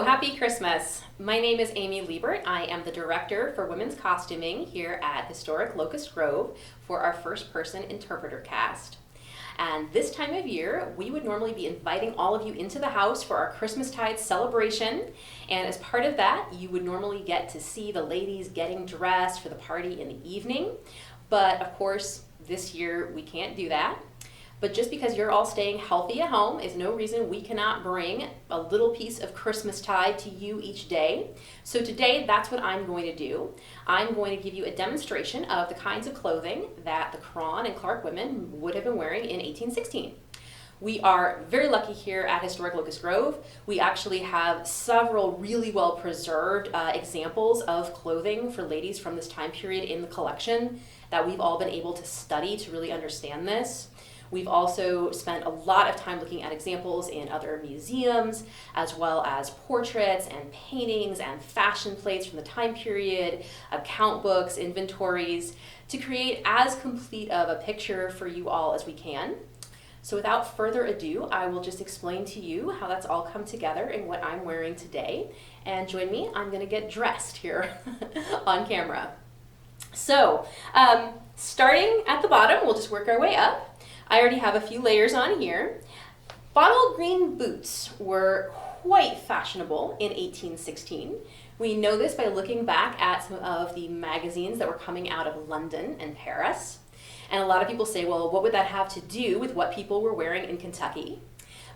happy Christmas. My name is Amy Liebert. I am the director for women's costuming here at Historic Locust Grove for our first person interpreter cast. And this time of year, we would normally be inviting all of you into the house for our Christmastide celebration. And as part of that, you would normally get to see the ladies getting dressed for the party in the evening. But of course, this year we can't do that. But just because you're all staying healthy at home is no reason we cannot bring a little piece of Christmastide to you each day. So today, that's what I'm going to do. I'm going to give you a demonstration of the kinds of clothing that the Cron and Clark women would have been wearing in 1816. We are very lucky here at Historic Locust Grove. We actually have several really well preserved examples of clothing for ladies from this time period in the collection that we've all been able to study to really understand this. We've also spent a lot of time looking at examples in other museums, as well as portraits and paintings and fashion plates from the time period, account books, inventories, to create as complete of a picture for you all as we can. So without further ado, I will just explain to you how that's all come together and what I'm wearing today. And join me, I'm gonna get dressed here on camera. So, starting at the bottom, we'll just work our way up. I already have a few layers on here. Bottle green boots were quite fashionable in 1816. We know this by looking back at some of the magazines that were coming out of London and Paris. And a lot of people say, well, what would that have to do with what people were wearing in Kentucky?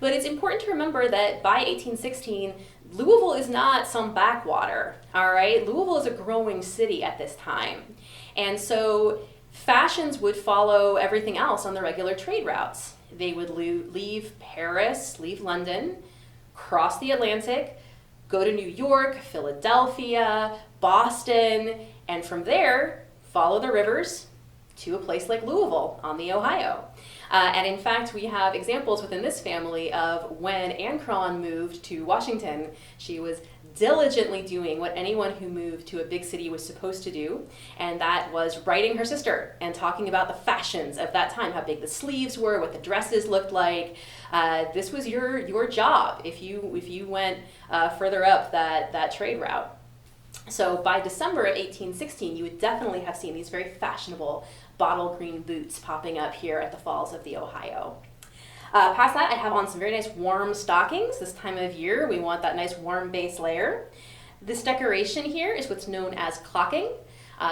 But it's important to remember that by 1816, Louisville is not some backwater, all right? Louisville is a growing city at this time. And so fashions would follow everything else on the regular trade routes. They would leave Paris, leave London, cross the Atlantic, go to New York, Philadelphia, Boston, and from there, follow the rivers to a place like Louisville on the Ohio. And in fact, we have examples within this family of when Anne Cron moved to Washington, she was diligently doing what anyone who moved to a big city was supposed to do, and that was writing her sister and talking about the fashions of that time, how big the sleeves were, what the dresses looked like. This was your job if you went further up that trade route. So by December of 1816, you would definitely have seen these very fashionable bottle green boots popping up here at the Falls of the Ohio. Past that, I have on some very nice warm stockings. This time of year, we want that nice warm base layer. This decoration here is what's known as clocking.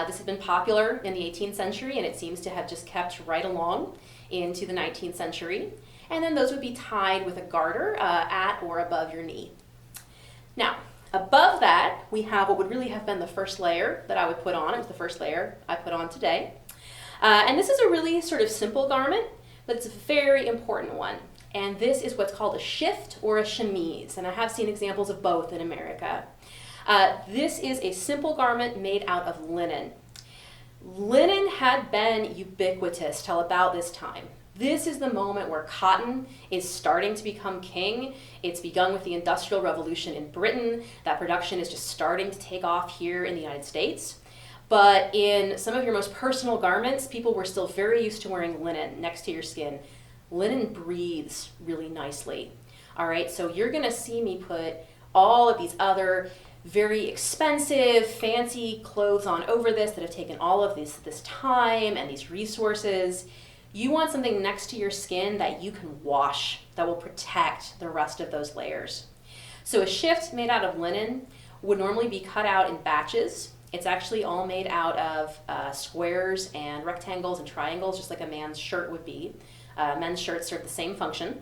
This has been popular in the 18th century, and it seems to have just kept right along into the 19th century. And then those would be tied with a garter at or above your knee. Now, above that, we have what would really have been the first layer that I would put on. It was the first layer I put on today. And this is a really sort of simple garment, but it's a very important one. And this is what's called a shift or a chemise. And I have seen examples of both in America. This is a simple garment made out of linen. Linen had been ubiquitous till about this time. This is the moment where cotton is starting to become king. It's begun with the Industrial Revolution in Britain. That production is just starting to take off here in the United States. But in some of your most personal garments, people were still very used to wearing linen next to your skin. Linen breathes really nicely. All right, so you're gonna see me put all of these other very expensive, fancy clothes on over this that have taken all of this time and these resources. You want something next to your skin that you can wash, that will protect the rest of those layers. So a shift made out of linen would normally be cut out in batches. It's actually all made out of squares and rectangles and triangles, just like a man's shirt would be. Men's shirts serve the same function.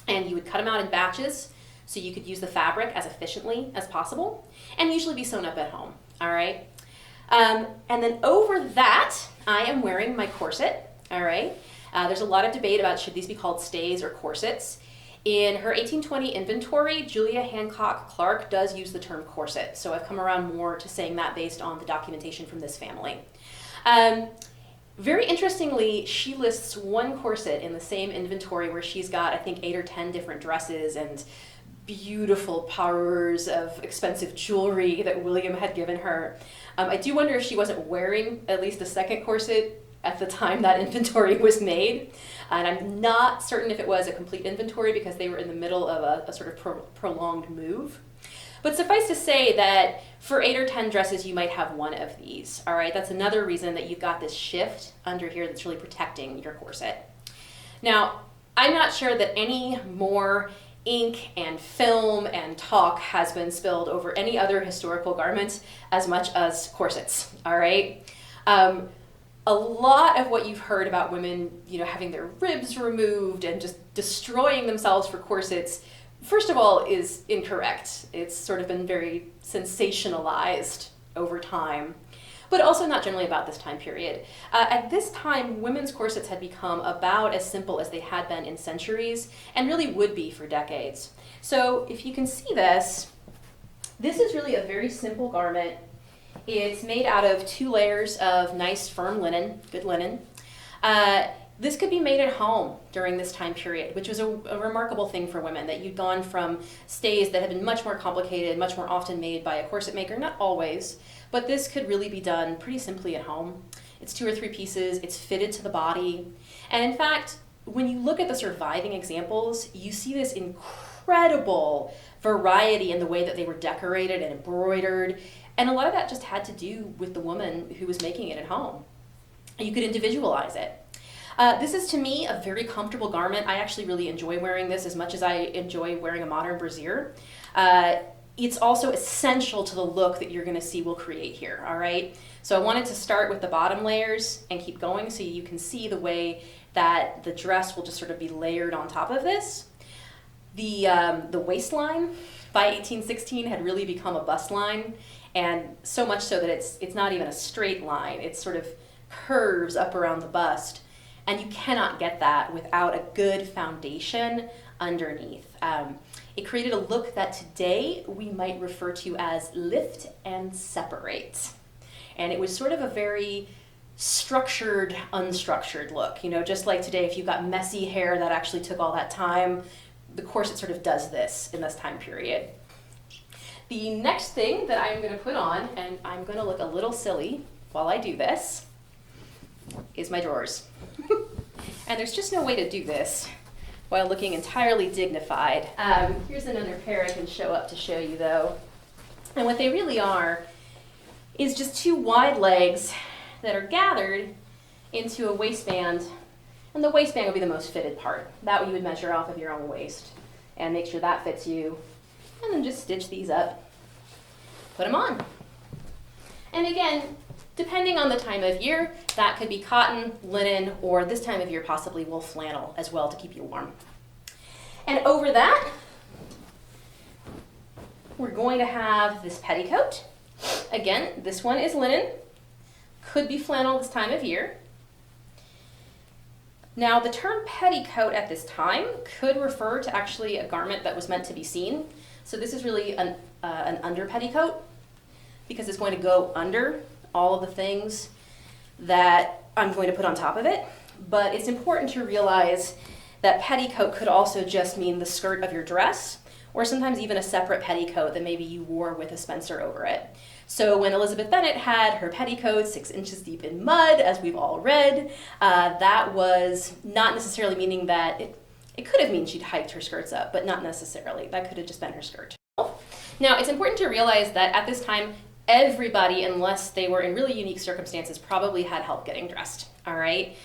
And you would cut them out in batches so you could use the fabric as efficiently as possible and usually be sewn up at home, all right? And then over that, I am wearing my corset, all right? There's a lot of debate about should these be called stays or corsets. In her 1820 inventory, Julia Hancock Clark does use the term corset, so I've come around more to saying that based on the documentation from this family. Very interestingly, she lists one corset in the same inventory where she's got, I think, 8 or 10 different dresses and beautiful parures of expensive jewelry that William had given her. I do wonder if she wasn't wearing at least a second corset at the time that inventory was made. And I'm not certain if it was a complete inventory because they were in the middle of a sort of prolonged move. But suffice to say that for 8 or 10 dresses, you might have one of these, all right? That's another reason that you've got this shift under here that's really protecting your corset. Now, I'm not sure that any more ink and film and talk has been spilled over any other historical garment as much as corsets, all right? A lot of what you've heard about women, having their ribs removed and just destroying themselves for corsets, first of all, is incorrect. It's sort of been very sensationalized over time, but also not generally about this time period. At this time, women's corsets had become about as simple as they had been in centuries, and really would be for decades. So if you can see this is really a very simple garment. It's made out of 2 layers of nice firm linen, good linen. This could be made at home during this time period, which was a remarkable thing for women, that you'd gone from stays that had been much more complicated, much more often made by a corset maker, not always, but this could really be done pretty simply at home. It's 2 or 3 pieces, it's fitted to the body, and in fact, when you look at the surviving examples, you see this incredible variety in the way that they were decorated and embroidered, and a lot of that just had to do with the woman who was making it at home. You could individualize it. This is, to me, a very comfortable garment. I actually really enjoy wearing this as much as I enjoy wearing a modern brassiere. It's also essential to the look that you're going to see we'll create here, all right? So I wanted to start with the bottom layers and keep going so you can see the way that the dress will just sort of be layered on top of this. The waistline by 1816 had really become a bust line, and so much so that it's not even a straight line. It sort of curves up around the bust, and you cannot get that without a good foundation underneath. It created a look that today we might refer to as lift and separate. And it was sort of a very structured, unstructured look. Just like today, if you've got messy hair that actually took all that time, the corset sort of does this in this time period. The next thing that I'm going to put on, and I'm going to look a little silly while I do this, is my drawers. And there's just no way to do this while looking entirely dignified. Here's another pair I can show up to show you, though. And what they really are is just 2 wide legs that are gathered into a waistband, and the waistband will be the most fitted part. That way you would measure off of your own waist and make sure that fits you, and then just stitch these up, put them on. And again, depending on the time of year, that could be cotton, linen, or this time of year possibly wool flannel as well to keep you warm. And over that, we're going to have this petticoat. Again, this one is linen, could be flannel this time of year. Now, the term petticoat at this time could refer to actually a garment that was meant to be seen. So this is really an under petticoat, because it's going to go under all of the things that I'm going to put on top of it. But it's important to realize that petticoat could also just mean the skirt of your dress, or sometimes even a separate petticoat that maybe you wore with a spencer over it. So when Elizabeth Bennet had her petticoat 6 inches deep in mud, as we've all read, that was not necessarily meaning that it could have meant she'd hiked her skirts up, but not necessarily. That could have just been her skirt. Now, it's important to realize that at this time, everybody, unless they were in really unique circumstances, probably had help getting dressed, all right?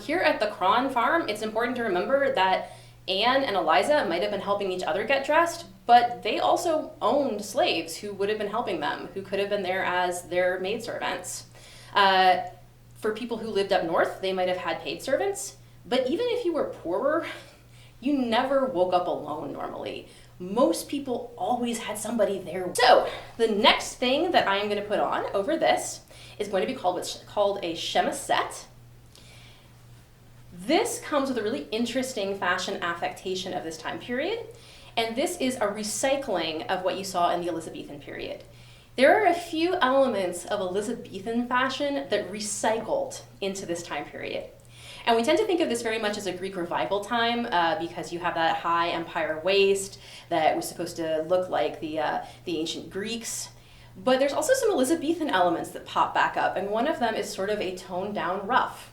Here at the Cron farm, it's important to remember that Anne and Eliza might have been helping each other get dressed, but they also owned slaves who would have been helping them, who could have been there as their maidservants. For people who lived up north, they might have had paid servants, but even if you were poorer, you never woke up alone normally. Most people always had somebody there. So the next thing that I am going to put on over this is going to be what's called a Shema Set. This comes with a really interesting fashion affectation of this time period, and this is a recycling of what you saw in the Elizabethan period. There are a few elements of Elizabethan fashion that recycled into this time period. And we tend to think of this very much as a Greek revival time because you have that high empire waist that was supposed to look like the ancient Greeks. But there's also some Elizabethan elements that pop back up, and one of them is sort of a toned down ruff.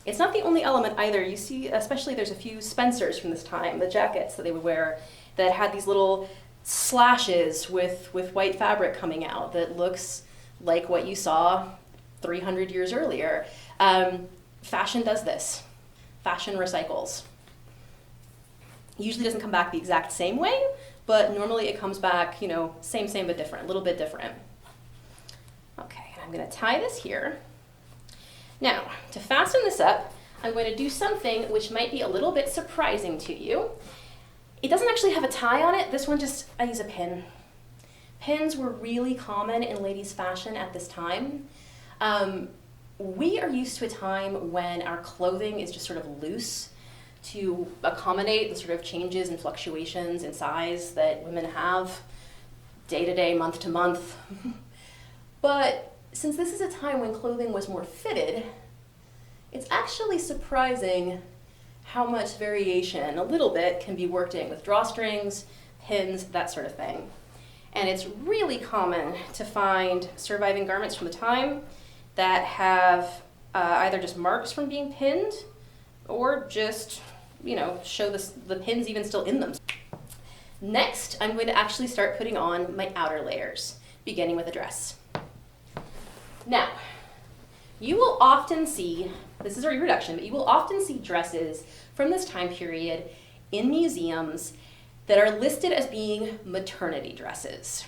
It's not the only element either. You see, especially there's a few Spencers from this time, the jackets that they would wear, that had these little slashes with white fabric coming out that looks like what you saw 300 years earlier. Fashion does this. Fashion recycles. Usually doesn't come back the exact same way, but normally it comes back, you know, same but different, a little bit different. Okay, I'm gonna tie this here. Now, to fasten this up, I'm going to do something which might be a little bit surprising to you. It doesn't actually have a tie on it. This one I use a pin. Pins were really common in ladies' fashion at this time. We are used to a time when our clothing is just sort of loose to accommodate the sort of changes and fluctuations in size that women have day to day, month to month. But since this is a time when clothing was more fitted, it's actually surprising how much variation, a little bit, can be worked in with drawstrings, pins, that sort of thing. And it's really common to find surviving garments from the time that have either just marks from being pinned or just, you know, show the pins even still in them. Next, I'm going to actually start putting on my outer layers, beginning with a dress. Now, you will often see, this is a reproduction, but you will often see dresses from this time period in museums that are listed as being maternity dresses.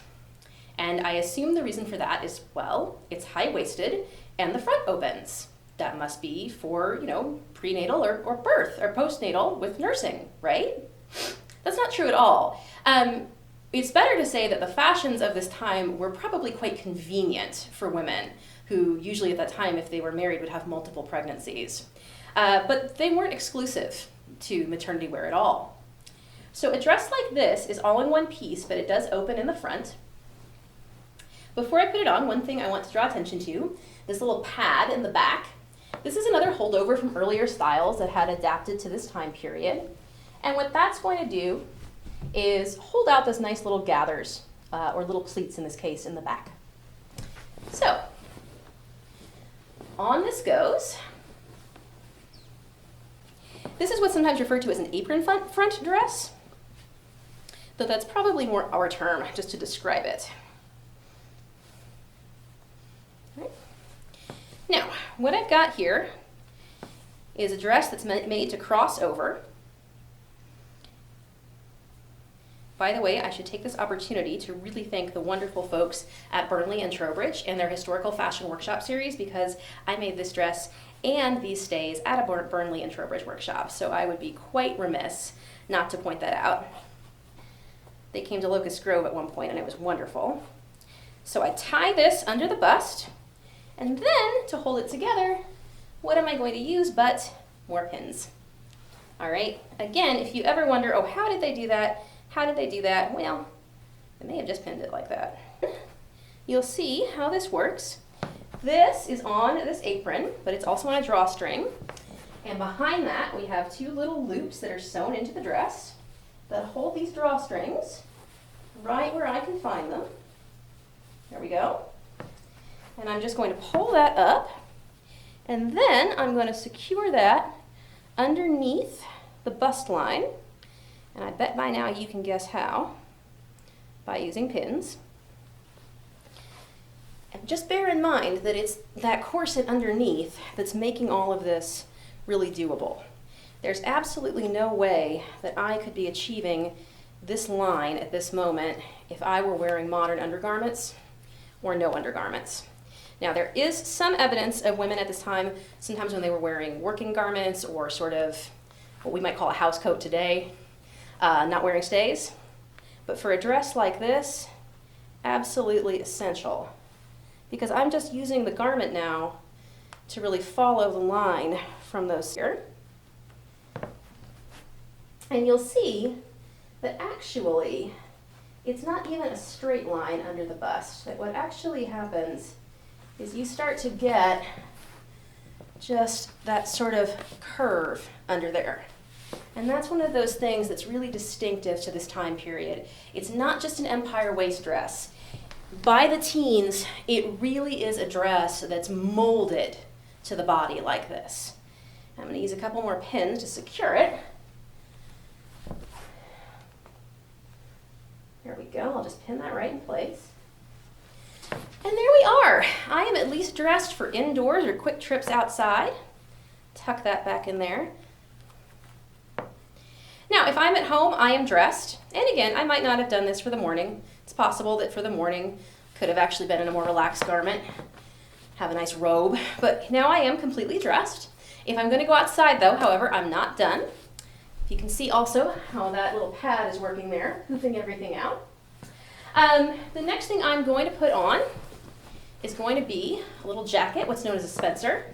And I assume the reason for that is, well, it's high-waisted and the front opens. That must be for, you know, prenatal or birth or postnatal with nursing, right? That's not true at all. It's better to say that the fashions of this time were probably quite convenient for women who usually at that time, if they were married, would have multiple pregnancies. But they weren't exclusive to maternity wear at all. So a dress like this is all in one piece, but it does open in the front. Before I put it on, one thing I want to draw attention to, this little pad in the back. This is another holdover from earlier styles that had adapted to this time period. And what that's going to do is hold out those nice little gathers, or little pleats in this case, in the back. So, on this goes. This is what's sometimes referred to as an apron front dress, though that's probably more our term just to describe it. Right. Now, what I've got here is a dress that's made to cross over. By the way, I should take this opportunity to really thank the wonderful folks at Burnley and Trowbridge and their Historical Fashion Workshop series, because I made this dress and these stays at a Burnley and Trowbridge workshop, so I would be quite remiss not to point that out. They came to Locust Grove at one point and it was wonderful. So I tie this under the bust, and then to hold it together, what am I going to use but more pins? All right, again, if you ever wonder, oh, how did they do that? How did they do that? Well, they may have just pinned it like that. You'll see how this works. This is on this apron, but it's also on a drawstring. And behind that, we have two little loops that are sewn into the dress that hold these drawstrings right where I can find them. There we go. And I'm just going to pull that up, and then I'm going to secure that underneath the bust line. And I bet by now you can guess how, by using pins. And just bear in mind that it's that corset underneath that's making all of this really doable. There's absolutely no way that I could be achieving this line at this moment if I were wearing modern undergarments or no undergarments. Now, there is some evidence of women at this time, sometimes when they were wearing working garments or sort of what we might call a house coat today, not wearing stays. But for a dress like this, absolutely essential, because I'm just using the garment now to really follow the line from those here. And you'll see that actually it's not even a straight line under the bust. That what actually happens is you start to get just that sort of curve under there. And that's one of those things that's really distinctive to this time period. It's not just an empire waist dress. By the teens, it really is a dress that's molded to the body like this. I'm going to use a couple more pins to secure it. There we just pin that right in place. And there we are. I am at least dressed for indoors or quick trips outside. Tuck that back in there. Now, if I'm at home, I am dressed. And again, I might not have done this for the morning. It's possible that for the morning, could have actually been in a more relaxed garment, have a nice robe, but now I am completely dressed. If I'm going to go outside though, however, I'm not done. You can see also how that little pad is working there, hooping everything out. The next thing I'm going to put on is going to be a little jacket, what's known as a Spencer.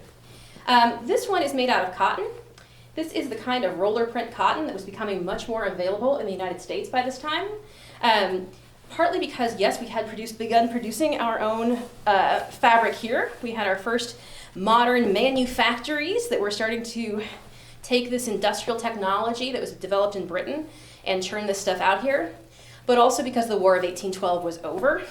This one is made out of cotton. This is the kind of roller print cotton that was becoming much more available in the United States by this time. Partly because, yes, we had begun producing our own fabric here. We had our first modern manufactories that were starting to take this industrial technology that was developed in Britain and churn this stuff out here. But also because the War of 1812 was over,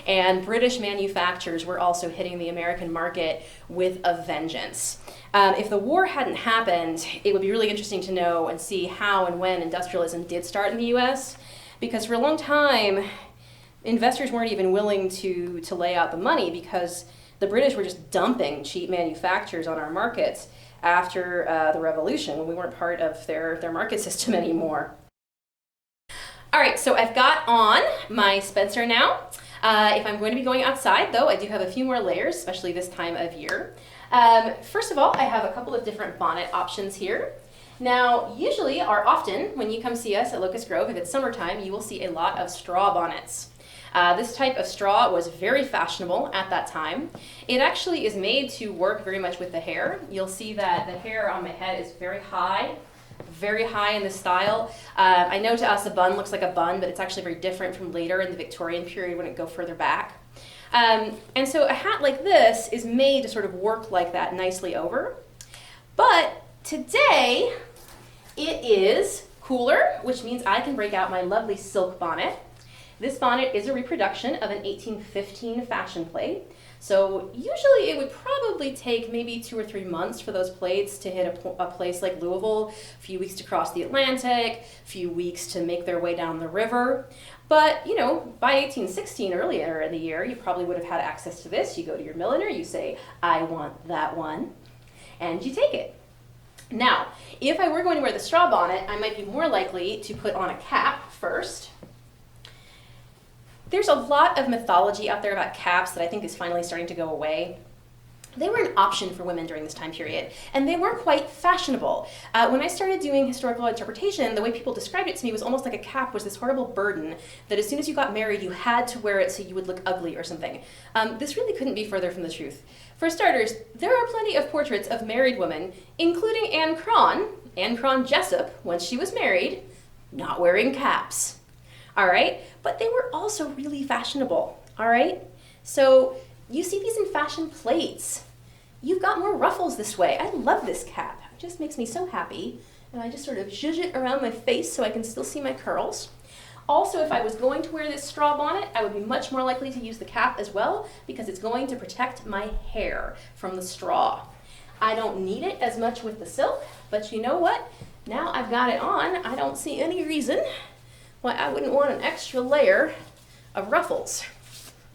and British manufacturers were also hitting the American market with a vengeance. If the war hadn't happened, it would be really interesting to know and see how and when industrialism did start in the US, because for a long time, investors weren't even willing to lay out the money because the British were just dumping cheap manufacturers on our markets after the Revolution, when we weren't part of their market system anymore. All right, so I've got on my Spencer now. If I'm going to be going outside, though, I do have a few more layers, especially this time of year. First of all, I have a couple of different bonnet options here. Now, usually or often, when you come see us at Locust Grove, if it's summertime, you will see a lot of straw bonnets. This type of straw was very fashionable at that time. It actually is made to work very much with the hair. You'll see that the hair on my head is very high in the style. I know to us a bun looks like a bun, but it's actually very different from later in the Victorian period when it go further back. And so a hat like this is made to sort of work like that nicely over. But today it is cooler, which means I can break out my lovely silk bonnet. This bonnet is a reproduction of an 1815 fashion plate. So usually it would probably take maybe 2 or 3 months for those plates to hit a place like Louisville, a few weeks to cross the Atlantic, a few weeks to make their way down the river. But, you know, by 1816, earlier in the year, you probably would have had access to this. You go to your milliner, you say, I want that one, and you take it. Now, if I were going to wear the straw bonnet, I might be more likely to put on a cap first. There's a lot of mythology out there about caps that I think is finally starting to go away. They were an option for women during this time period, and they were quite fashionable. When I started doing historical interpretation, the way people described it to me was almost like a cap was this horrible burden that as soon as you got married, you had to wear it so you would look ugly or something. This really couldn't be further from the truth. For starters, there are plenty of portraits of married women, including Anne Cron Jessup, when she was married, not wearing caps. All right, but they were also really fashionable, all right? So you see these in fashion plates. You've got more ruffles this way. I love this cap. It just makes me so happy. And I just sort of zhuzh it around my face so I can still see my curls. Also, if I was going to wear this straw bonnet, I would be much more likely to use the cap as well because it's going to protect my hair from the straw. I don't need it as much with the silk, but you know what? Now I've got it on, I don't see any reason why I wouldn't want an extra layer of ruffles.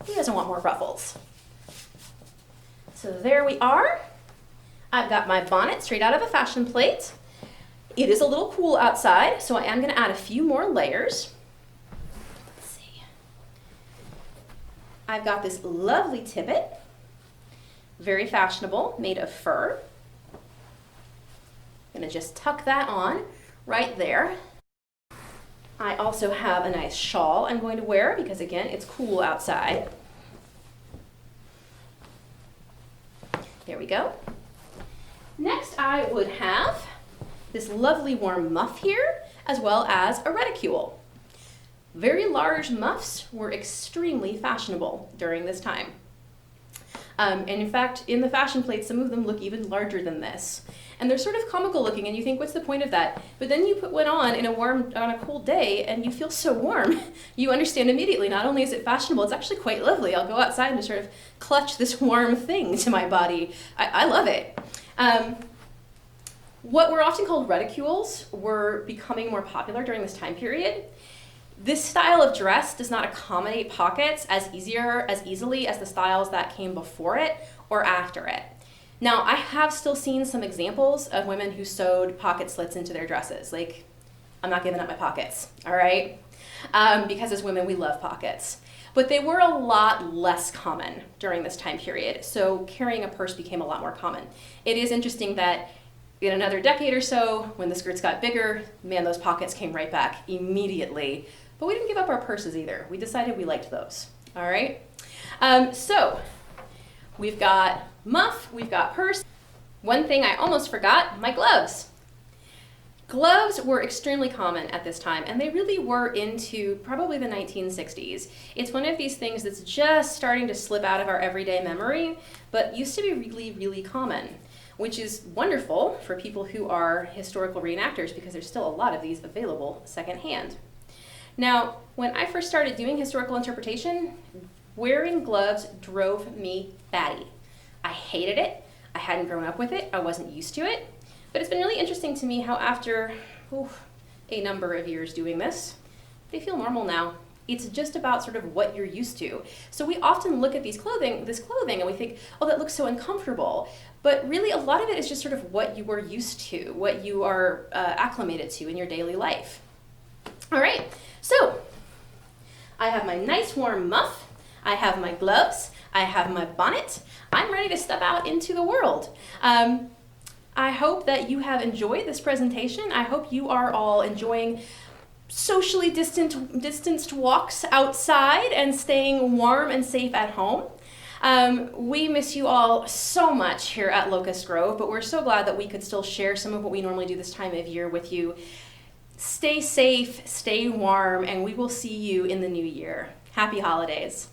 Who doesn't want more ruffles? So there we are. I've got my bonnet straight out of a fashion plate. It is a little cool outside, so I am going to add a few more layers. Let's see. I've got this lovely tippet, very fashionable, made of fur. I'm going to just tuck that on right there. I also have a nice shawl I'm going to wear because, again, it's cool outside. There we go. Next, I would have this lovely warm muff here, as well as a reticule. Very large muffs were extremely fashionable during this time. And in fact, in the fashion plates, some of them look even larger than this. And they're sort of comical looking, and you think, what's the point of that? But then you put one on on a cold day, and you feel so warm. You understand immediately, not only is it fashionable, it's actually quite lovely. I'll go outside and just sort of clutch this warm thing to my body. I love it. What were often called reticules were becoming more popular during this time period. This style of dress does not accommodate pockets as easily as the styles that came before it or after it. Now, I have still seen some examples of women who sewed pocket slits into their dresses. Like, I'm not giving up my pockets, all right? Because as women, we love pockets. But they were a lot less common during this time period, so carrying a purse became a lot more common. It is interesting that in another decade or so, when the skirts got bigger, man, those pockets came right back immediately. But we didn't give up our purses either. We decided we liked those, all right? So we've got muff, we've got purse. One thing I almost forgot, my gloves. Gloves were extremely common at this time, and they really were into probably the 1960s. It's one of these things that's just starting to slip out of our everyday memory, but used to be really, really common, which is wonderful for people who are historical reenactors because there's still a lot of these available secondhand. Now, when I first started doing historical interpretation, wearing gloves drove me batty. I hated it. I hadn't grown up with it. I wasn't used to it. But it's been really interesting to me how after a number of years doing this, they feel normal now. It's just about sort of what you're used to. So we often look at this clothing, and we think, oh, that looks so uncomfortable. But really, a lot of it is just sort of what you are used to, what you are acclimated to in your daily life. All right, so I have my nice warm muff. I have my gloves. I have my bonnet. I'm ready to step out into the world. I hope that you have enjoyed this presentation. I hope you are all enjoying socially distanced walks outside and staying warm and safe at home. We miss you all so much here at Locust Grove, but we're so glad that we could still share some of what we normally do this time of year with you. Stay safe, stay warm, and we will see you in the new year. Happy holidays.